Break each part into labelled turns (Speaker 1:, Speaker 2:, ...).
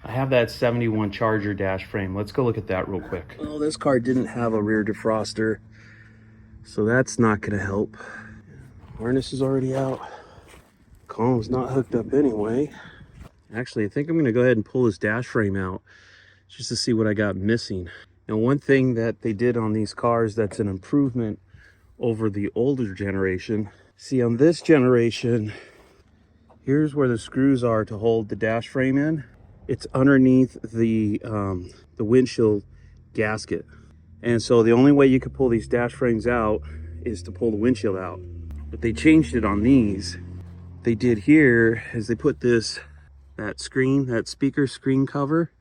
Speaker 1: I have that 71 Charger dash frame. Let's go look at that real quick. Well, this car didn't have a rear defroster, so that's not gonna help. Harness is already out. Column's not hooked up anyway. Actually, I think I'm gonna go ahead and pull this dash frame out just to see what I got missing. Now, one thing that they did on these cars that's an improvement over the older generation. See, on this generation, here's where the screws are to hold the dash frame in. It's underneath the windshield gasket. And so the only way you could pull these dash frames out is to pull the windshield out. But they changed it on these. They did here is they put that speaker screen cover.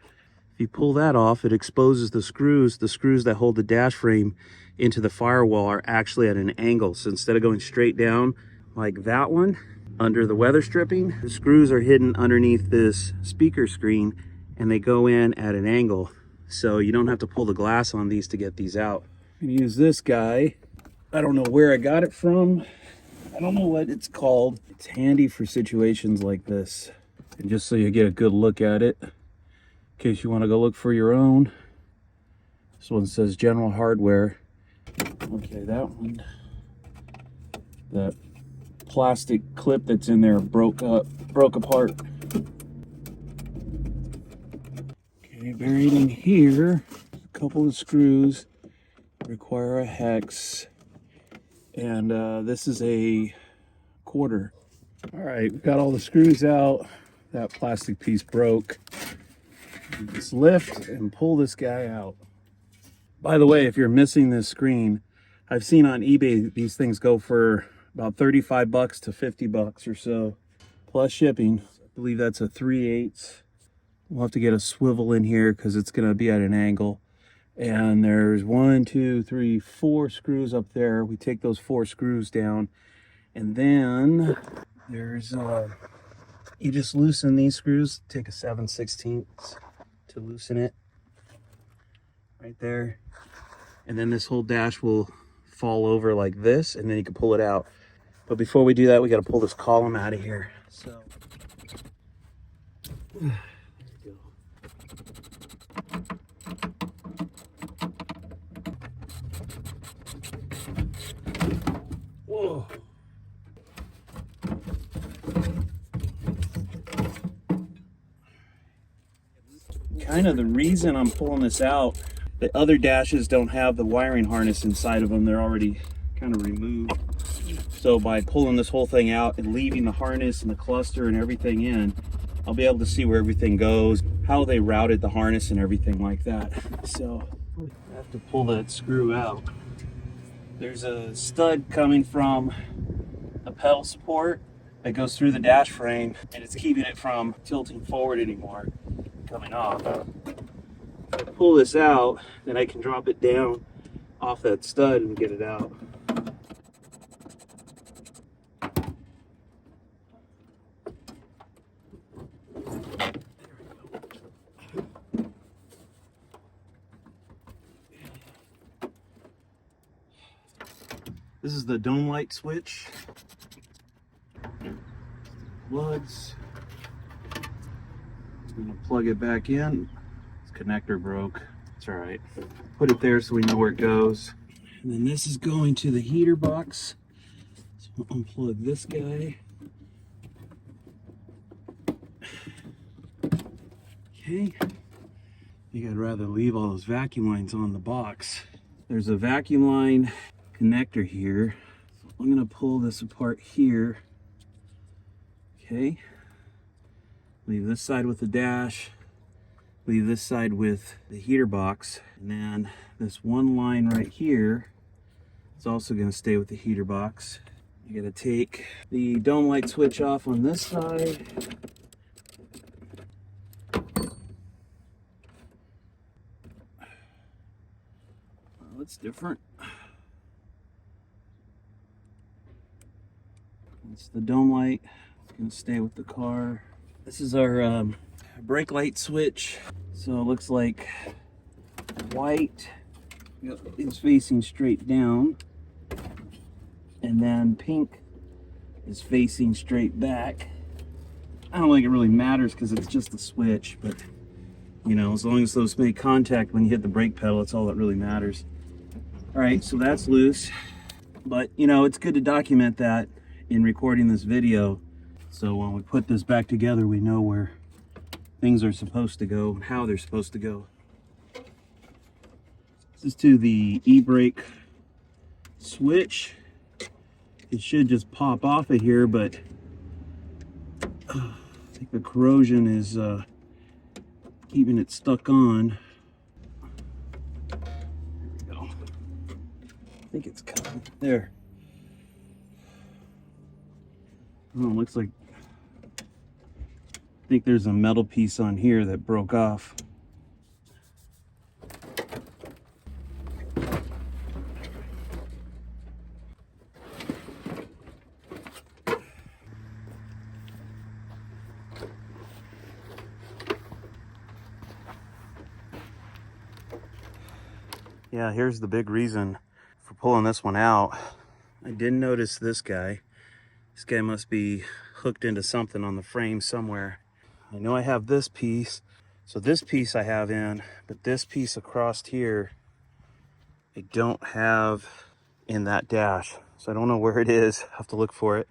Speaker 1: If you pull that off, it exposes the screws. The screws that hold the dash frame into the firewall are actually at an angle. So instead of going straight down like that one, under the weather stripping, the screws are hidden underneath this speaker screen and they go in at an angle. So you don't have to pull the glass on these to get these out. I'm gonna use this guy. I don't know where I got it from. I don't know what it's called. It's handy for situations like this. And just so you get a good look at it, in case you want to go look for your own. This one says General Hardware. Okay, that one, that plastic clip that's in there broke apart. Okay, buried in here, a couple of screws require a hex, and this is a quarter. All right, we've got all the screws out. That plastic piece broke. Just lift and pull this guy out. By the way, if you're missing this screen, I've seen on eBay these things go for about 35 bucks to 50 bucks or so, plus shipping. I believe that's a 3/8. We'll have to get a swivel in here because it's going to be at an angle. And there's 1, 2, 3, 4 screws up there. We take those 4 screws down, and then there's you just loosen these screws. Take a 7/16 to loosen it right there, and then this whole dash will fall over like this, and then you can pull it out. But before we do that, we got to pull this column out of here. So there we go. Whoa. Kind of the reason I'm pulling this out, the other dashes don't have the wiring harness inside of them. They're already kind of removed. So by pulling this whole thing out and leaving the harness and the cluster and everything in, I'll be able to see where everything goes, how they routed the harness and everything like that. So I have to pull that screw out. There's a stud coming from a pedal support that goes through the dash frame, and it's keeping it from tilting forward anymore, coming off. If I pull this out, then I can drop it down off that stud and get it out. This is the dome light switch. Plugs. I'm gonna plug it back in. This connector broke. It's all right. Put it there so we know where it goes. And then this is going to the heater box. So we'll unplug this guy. Okay. I think I'd rather leave all those vacuum lines on the box. There's a vacuum line connector here. So I'm gonna pull this apart here. Okay. Leave this side with the dash. Leave this side with the heater box. And then this one line right here is also gonna stay with the heater box. You gotta take the dome light switch off on this side. Well, it's different. It's the dome light. It's gonna stay with the car. This is our brake light switch. So it looks like white is facing straight down, and then pink is facing straight back. I don't think it really matters because it's just a switch, but You know, as long as those make contact when you hit the brake pedal, that's all that really matters. All right, so that's loose. But, you know, it's good to document that in recording this video. So when we put this back together, we know where things are supposed to go and how they're supposed to go. This is to the e-brake switch. It should just pop off of here, but I think the corrosion is keeping it stuck on. There we go. I think it's coming. There. Oh, it looks like, I think there's a metal piece on here that broke off. Yeah, here's the big reason for pulling this one out. I did notice this guy. This guy must be hooked into something on the frame somewhere. I know I have this piece. So this piece I have in, but this piece across here, I don't have in that dash. So I don't know where it is. I have to look for it.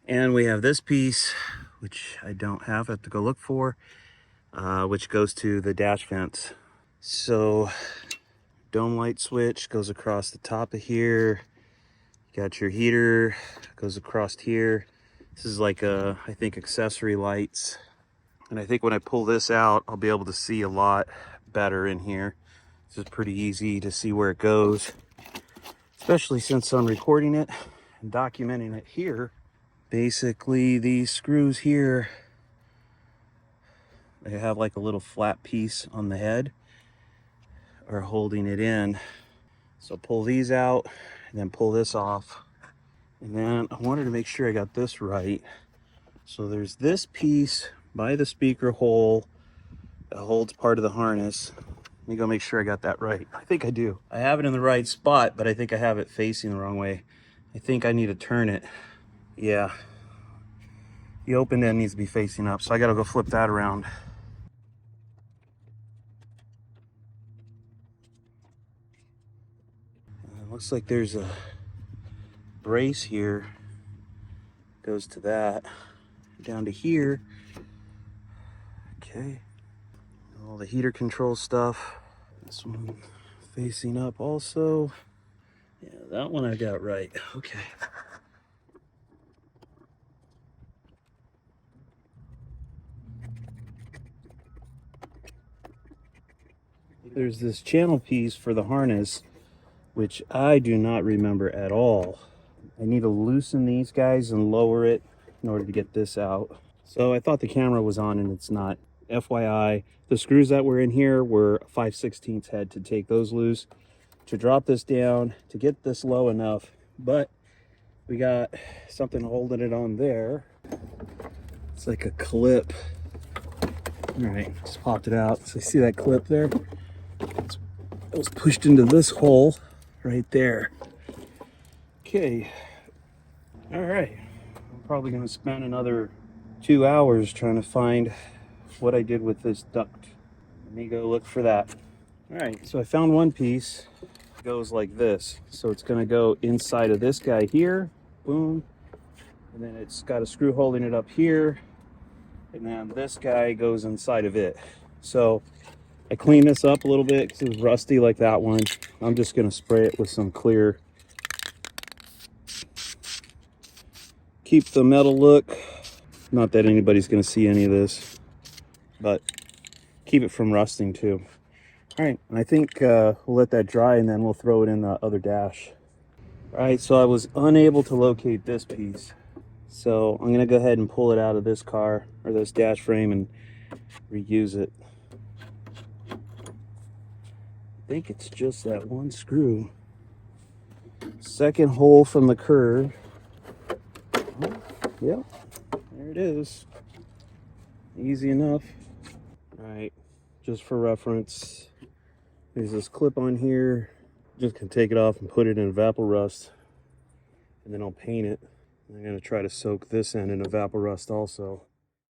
Speaker 1: And we have this piece, which I don't have. I have to go look for, which goes to the dash vents. So dome light switch goes across the top of here. You got your heater, goes across here. This is like I think accessory lights. And I think when I pull this out, I'll be able to see a lot better in here. This is pretty easy to see where it goes, especially since I'm recording it and documenting it here. Basically, these screws here, they have like a little flat piece on the head are holding it in. So pull these out and then pull this off. And then I wanted to make sure I got this right. So there's this piece by the speaker hole that holds part of the harness. Let me go make sure I got that right. I think I do. I have it in the right spot, but I think I have it facing the wrong way. I think I need to turn it. Yeah. The open end needs to be facing up, so I gotta go flip that around. It looks like there's a brace here. Goes to that. Down to here. Okay. All the heater control stuff. This one facing up also. Yeah, that one I got right. Okay. There's this channel piece for the harness, which I do not remember at all. I need to loosen these guys and lower it in order to get this out. So I thought the camera was on and it's not. FYI, the screws that were in here were 5/16 head to take those loose, to drop this down, to get this low enough. But we got something holding it on there. It's like a clip. All right, just popped it out. So you see that clip there? It was pushed into this hole right there. Okay. All right. I'm probably going to spend another 2 hours trying to find what I did with this duct. Let me go look for that. All right. So I found one piece. It goes like this. So it's going to go inside of this guy here. Boom. And then it's got a screw holding it up here. And then this guy goes inside of it. So I cleaned this up a little bit because it was rusty like that one. I'm just going to spray it with some clear. Keep the metal look. Not that anybody's going to see any of this, but keep it from rusting too. All right, and I think we'll let that dry and then we'll throw it in the other dash. All right, so I was unable to locate this piece. So I'm going to go ahead and pull it out of this car or this dash frame and reuse it. I think it's just that one screw. Second hole from the curve. Oh, yep, there it is. Easy enough. All right, just for reference, there's this clip on here. Just gonna take it off and put it in Evapo-Rust, and then I'll paint it. I'm gonna try to soak this end in Evapo-Rust also.